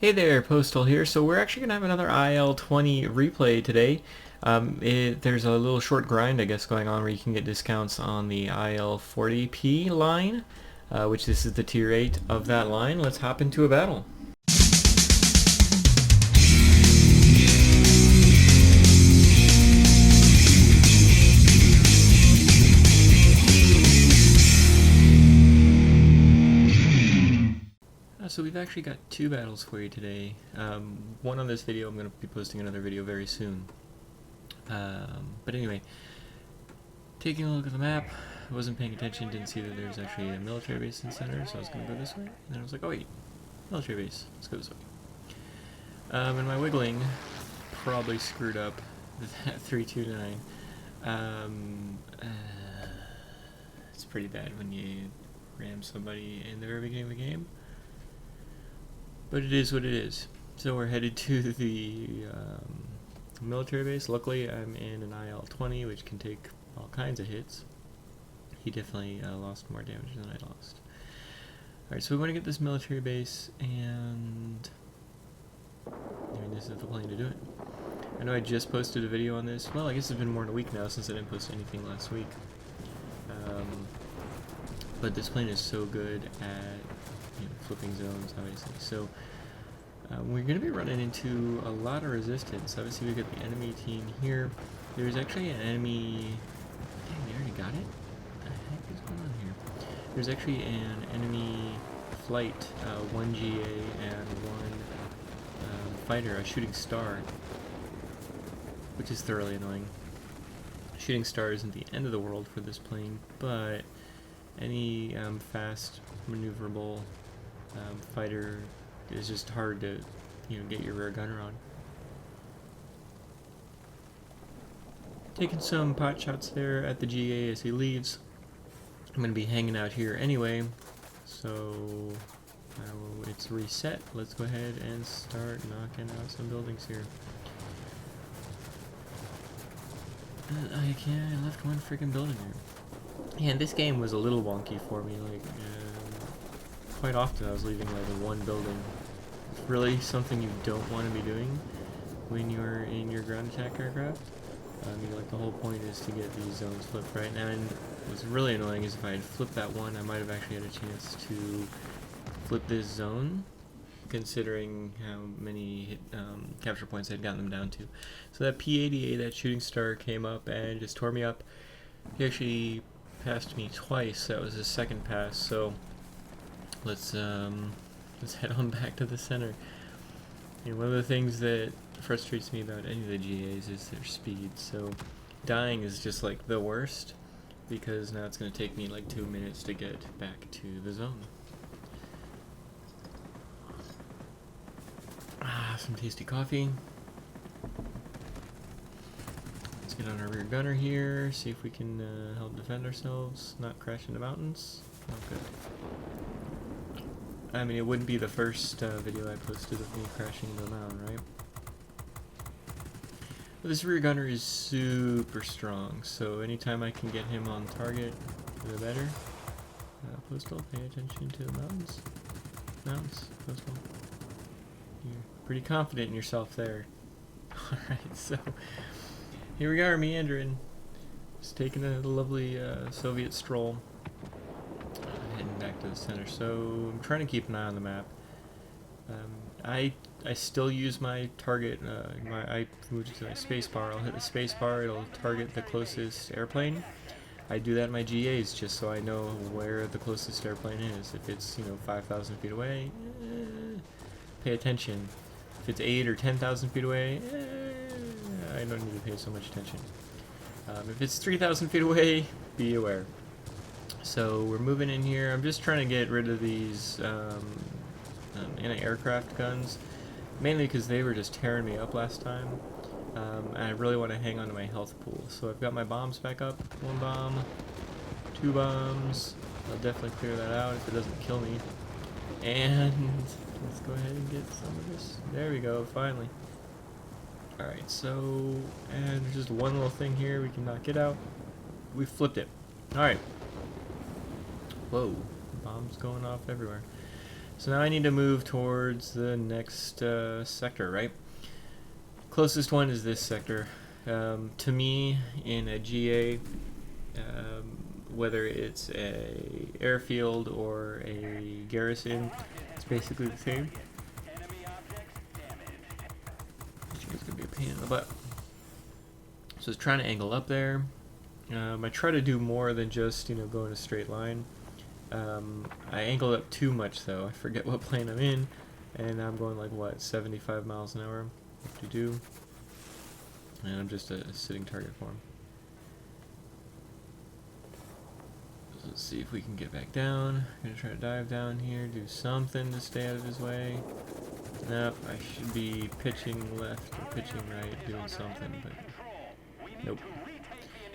Hey there, Postal here. So we're actually gonna have another IL-20 replay today. There's a little short grind, I guess, going on where you can get discounts on the IL-40P line, which this is the tier 8 of that line. Let's hop into a battle. So we've actually got two battles for you today. One on this video. I'm going to be posting another video very soon. But anyway, taking a look at the map, I wasn't paying attention, didn't see that there's actually a military base in the center, so I was going to go this way. And then I was like, oh wait, military base, let's go this way. And my wiggling probably screwed up that 329. It's pretty bad when you ram somebody in the very beginning of the game. But it is what it is. So we're headed to the military base. Luckily, I'm in an IL-20, which can take all kinds of hits. He definitely lost more damage than I lost. Alright, so we want to get this military base, and this is the plane to do it. I know I just posted a video on this. Well, I guess it's been more than a week now since I didn't post anything last week. But this plane is so good at flipping zones, obviously. So we're going to be running into a lot of resistance. Obviously, we got the enemy team here. There's actually an enemy. Dang, they already got it. What the heck is going on here? There's actually an enemy flight, one GA and one fighter, a shooting star, which is thoroughly annoying. Shooting star isn't the end of the world for this plane, but any fast, maneuverable fighter is just hard to, get your rear gunner on. Taking some pot shots there at the GA as he leaves. I'm going to be hanging out here anyway, so it's reset. Let's go ahead and start knocking out some buildings here. I left one freaking building there. And this game was a little wonky for me, quite often I was leaving one building. It's really something you don't want to be doing when you're in your ground attack aircraft. The whole point is to get these zones flipped right now, and what's really annoying is if I had flipped that one, I might have actually had a chance to flip this zone, considering how many capture points I'd gotten them down to. So that P-80A, that shooting star, came up and just tore me up. He actually passed me twice. That was his second pass, so let's head on back to the center. One of the things that frustrates me about any of the GAs is their speed. So dying is just like the worst, because now it's going to take me like 2 minutes to get back to the zone. Some tasty coffee. Let's get on our rear gunner here, see if we can help defend ourselves, not crash into mountains. Oh, good. I mean, it wouldn't be the first video I posted of me crashing into a mountain, right? But this rear gunner is super strong, so anytime I can get him on target, the better. Postal, pay attention to the mountains. Mountains, Postal. You're pretty confident in yourself there. Alright, so here we are, meandering. Just taking a lovely Soviet stroll. Heading back to the center. So I'm trying to keep an eye on the map. I still use my target. I moved to my space bar. I'll hit the space bar. It'll target the closest airplane. I do that in my GAs just so I know where the closest airplane is. If it's 5,000 feet away, pay attention. If it's 8 or 10,000 feet away, I don't need to pay so much attention. If it's 3,000 feet away, be aware. So we're moving in here. I'm just trying to get rid of these anti-aircraft guns, mainly because they were just tearing me up last time. And I really want to hang on to my health pool. So I've got my bombs back up. 1 bomb, 2 bombs. I'll definitely clear that out if it doesn't kill me. And let's go ahead and get some of this. There we go, finally. Alright, so, and there's just one little thing here, we can knock it out. We flipped it. Alright. Whoa, bombs going off everywhere. So now I need to move towards the next sector, right? Closest one is this sector. To me, in a GA, whether it's a airfield or a garrison, it's basically the same. It's gonna be a pain in the butt. So it's trying to angle up there. I try to do more than just go in a straight line. I angled up too much though. I forget what plane I'm in, and I'm going like what 75 miles an hour. What to do? And I'm just a sitting target for him. So let's see if we can get back down. I'm gonna try to dive down here, do something to stay out of his way. Nope, I should be pitching left or pitching right, doing something, but nope.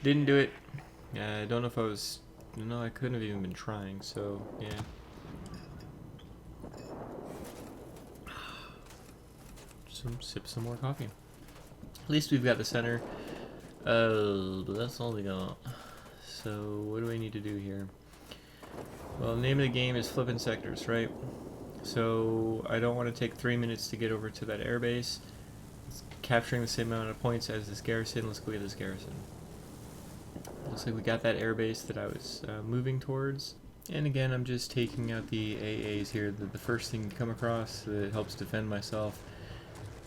Didn't do it. I don't know if I was... No, I couldn't have even been trying, so yeah. Sip some more coffee. At least we've got the center. But that's all we got. So what do I need to do here? Well, the name of the game is flipping sectors, right? So I don't want to take 3 minutes to get over to that airbase. It's capturing the same amount of points as this garrison. Let's go get this garrison. Looks like we got that airbase that I was moving towards. And again, I'm just taking out the AAs here, the first thing you come across that helps defend myself.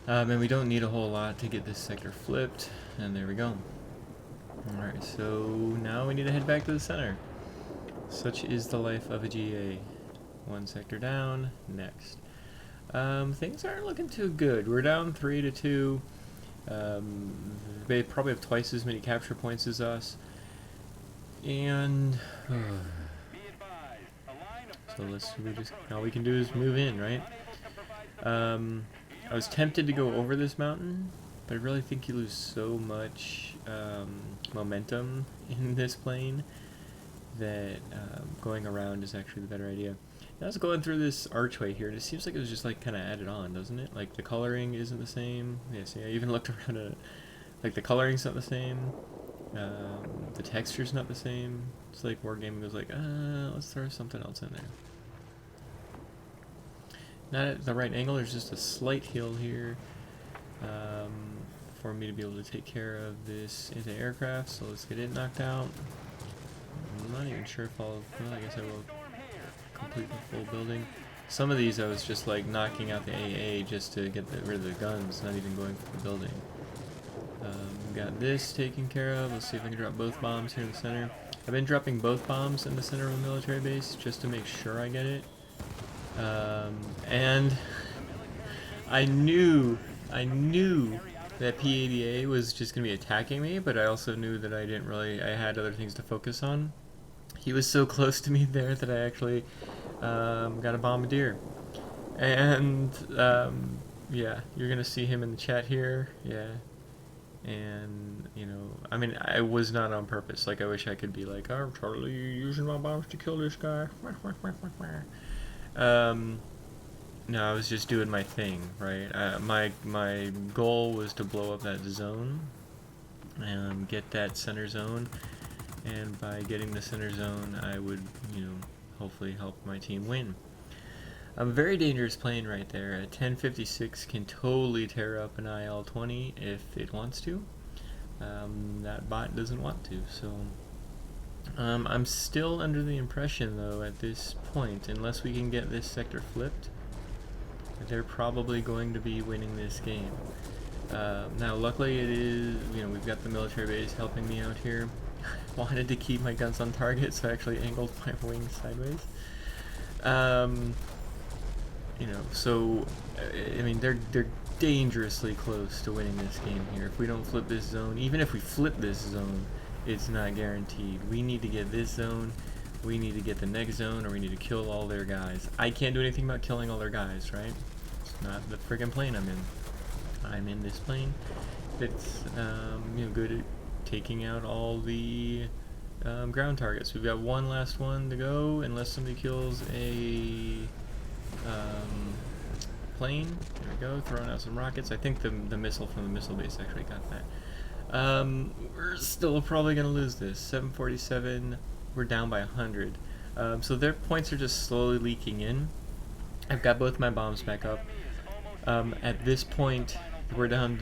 And we don't need a whole lot to get this sector flipped. And there we go. Alright, so now we need to head back to the center. Such is the life of a GA. One sector down, next. Things aren't looking too good. We're down 3-2. They probably have twice as many capture points as us. And so all we can do is move in, right? I was tempted to go over this mountain, but I really think you lose so much momentum in this plane that going around is actually the better idea. I was going through this archway here, and it seems like it was just like kind of added on, doesn't it? Like the coloring isn't the same. Yeah, see, I even looked around at it. Like the coloring's not the same. The texture's not the same. It's like Wargaming was like, let's throw something else in there. Not at the right angle. There's just a slight hill here for me to be able to take care of this anti-aircraft. So let's get it knocked out. I'm not even sure if I'll. Well, I guess I will complete the full building. Some of these I was just like knocking out the AA just to get rid of the guns, not even going for the building. Got this taken care of. Let's see if I can drop both bombs here in the center. I've been dropping both bombs in the center of the military base just to make sure I get it. And I knew that P-80A was just going to be attacking me, but I also knew that I had other things to focus on. He was so close to me there that I actually got a bombardier. And yeah, you're going to see him in the chat here. Yeah. And, I mean, I was not on purpose. Like, I wish I could be like, oh, Charlie, you're using my bombs to kill this guy. No, I was just doing my thing, right? My goal was to blow up that zone and get that center zone. And by getting the center zone, I would, hopefully help my team win. A very dangerous plane right there. A 1056 can totally tear up an IL-20 if it wants to. That bot doesn't want to, so... I'm still under the impression, though, at this point, unless we can get this sector flipped, they're probably going to be winning this game. Now, luckily it is, we've got the military base helping me out here. Wanted to keep my guns on target, so I actually angled my wings sideways. So, I mean, they're dangerously close to winning this game here. If we don't flip this zone, even if we flip this zone, it's not guaranteed. We need to get this zone, we need to get the next zone, or we need to kill all their guys. I can't do anything about killing all their guys, right? It's not the friggin' plane I'm in. I'm in this plane that's, good at taking out all the ground targets. We've got one last one to go, unless somebody kills a plane. There we go, throwing out some rockets. I think the missile from the missile base actually got that. We're still probably going to lose this. 747, we're down by 100. So their points are just slowly leaking in. I've got both my bombs back up. At this point, they're down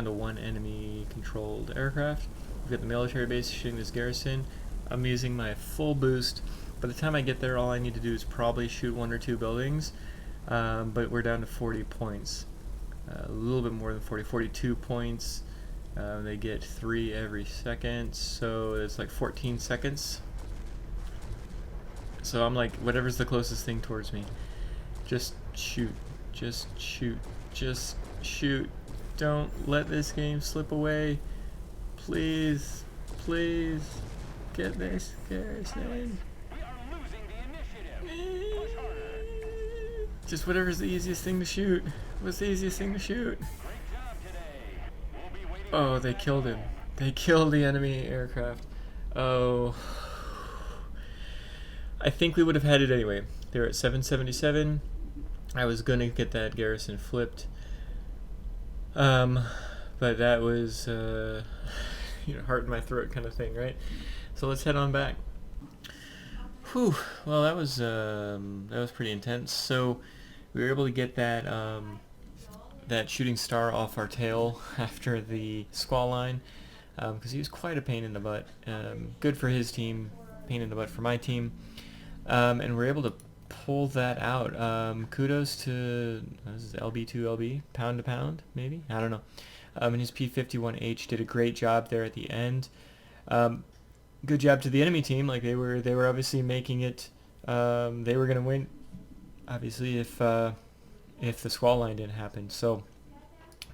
to one enemy-controlled aircraft. We've got the military base shooting this garrison. I'm using my full boost. By the time I get there, all I need to do is probably shoot 1 or 2 buildings. But we're down to 40 points. A little bit more than 40, 42 points. They get 3 every second, so it's like 14 seconds. So I'm like, whatever's the closest thing towards me, just shoot, just shoot, just shoot. Don't let this game slip away. Please, please, get this garrison. Just whatever's the easiest thing to shoot. What's the easiest thing to shoot? Oh, they killed him. They killed the enemy aircraft. Oh. I think we would have had it anyway. They were at 777. I was gonna get that garrison flipped. But that was, heart in my throat kind of thing, right? So let's head on back. Whew. Well, that was pretty intense. So we were able to get that that shooting star off our tail after the squall line, because he was quite a pain in the butt. Good for his team, pain in the butt for my team. And we're able to pull that out. Kudos to this is LB2LB, pound to pound, maybe? I don't know. And his P51H did a great job there at the end. Good job to the enemy team. Like they were obviously making it. They were gonna win, obviously, if the squall line didn't happen. So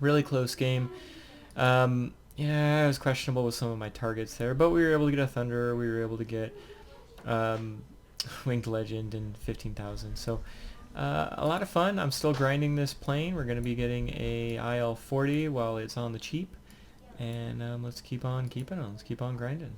really close game. Yeah, I was questionable with some of my targets there, but we were able to get a Thunder. We were able to get Winged Legend and 15,000. So a lot of fun. I'm still grinding this plane. We're going to be getting a IL-40 while it's on the cheap. And let's keep on keeping on. Let's keep on grinding.